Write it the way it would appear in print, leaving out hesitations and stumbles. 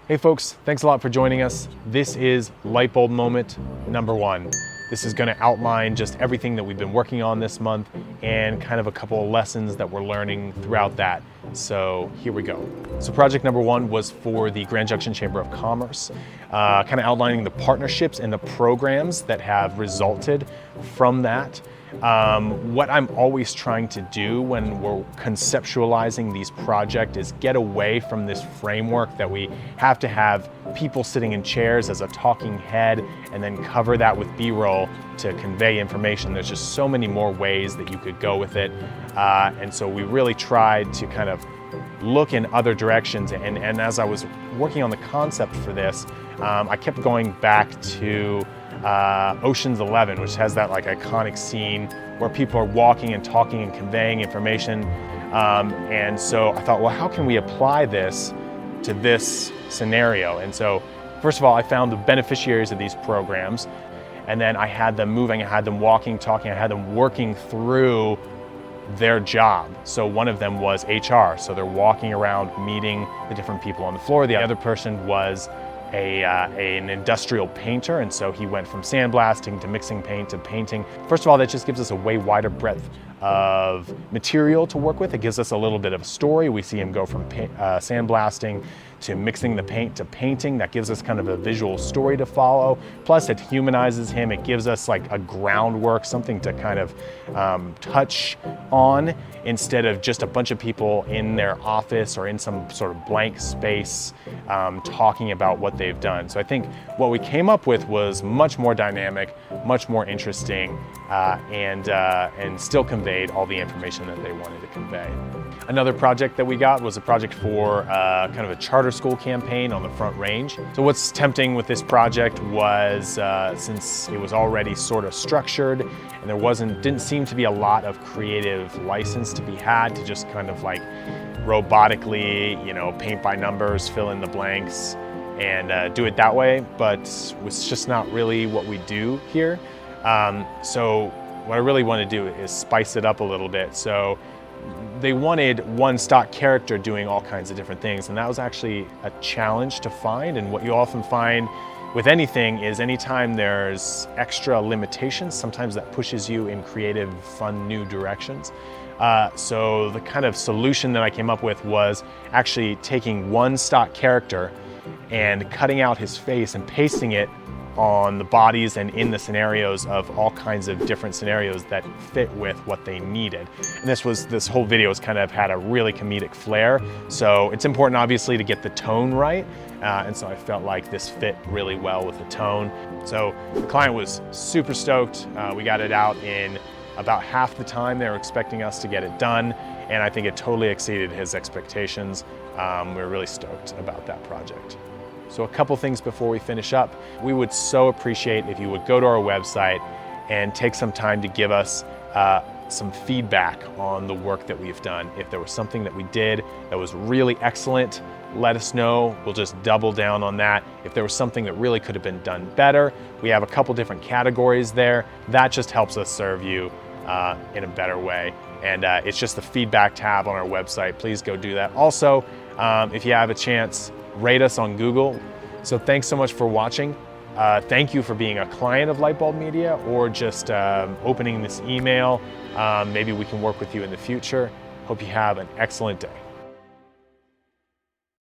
Hey folks, thanks a lot for joining us. This is Lightbulb Moment number 1. This is going to outline just everything that we've been working on this month and kind of a couple of lessons that we're learning throughout that. So here we go. So project number 1 was for the Grand Junction Chamber of Commerce, kind of outlining the partnerships and the programs that have resulted from that. What I'm always trying to do when we're conceptualizing these projects is get away from this framework that we have to have people sitting in chairs as a talking head and then cover that with B-roll to convey information. There's just so many more ways that you could go with it. And so we really tried to kind of look in other directions. And as I was working on the concept for this, I kept going back to Ocean's 11, which has that like iconic scene where people are walking and talking and conveying information. And so I thought, well, how can we apply this to this scenario? And so first of all, I found the beneficiaries of these programs, and then I had them moving, I had them walking, talking, I had them working through their job. So one of them was HR. So they're walking around meeting the different people on the floor. The other person was an industrial painter, and so he went from sandblasting to mixing paint to painting. First of all, that just gives us a way wider breadth of material to work with. It gives us a little bit of a story. We see him go from sandblasting to mixing the paint to painting. That gives us kind of a visual story to follow. Plus it humanizes him. It gives us like a groundwork, something to kind of touch on instead of just a bunch of people in their office or in some sort of blank space talking about what they've done. So I think what we came up with was much more dynamic, much more interesting, and still conveyed all the information that they wanted to convey. Another project that we got was a project for kind of a charter school campaign on the Front Range. So what's tempting with this project was since it was already sort of structured and there didn't seem to be a lot of creative license to be had to just kind of like robotically, paint by numbers, fill in the blanks and do it that way, but it's just not really what we do here. So what I really want to do is spice it up a little bit. So they wanted one stock character doing all kinds of different things, and that was actually a challenge to find. And what you often find with anything is anytime there's extra limitations, sometimes that pushes you in creative, fun, new directions. So the kind of solution that I came up with was actually taking one stock character and cutting out his face and pasting it on the bodies and in the scenarios of all kinds of different scenarios that fit with what they needed. And this whole video has kind of had a really comedic flair. So it's important obviously to get the tone right. And so I felt like this fit really well with the tone. So the client was super stoked. We got it out in about half the time they were expecting us to get it done. And I think it totally exceeded his expectations. We're really stoked about that project. So a couple things before we finish up. We would so appreciate if you would go to our website and take some time to give us some feedback on the work that we've done. If there was something that we did that was really excellent, let us know. We'll just double down on that. If there was something that really could have been done better, we have a couple different categories there. That just helps us serve you in a better way. And it's just the feedback tab on our website. Please go do that. Also, if you have a chance, rate us on Google. So thanks so much for watching. Thank you for being a client of Lightbulb Media or just opening this email. Maybe we can work with you in the future. Hope you have an excellent day.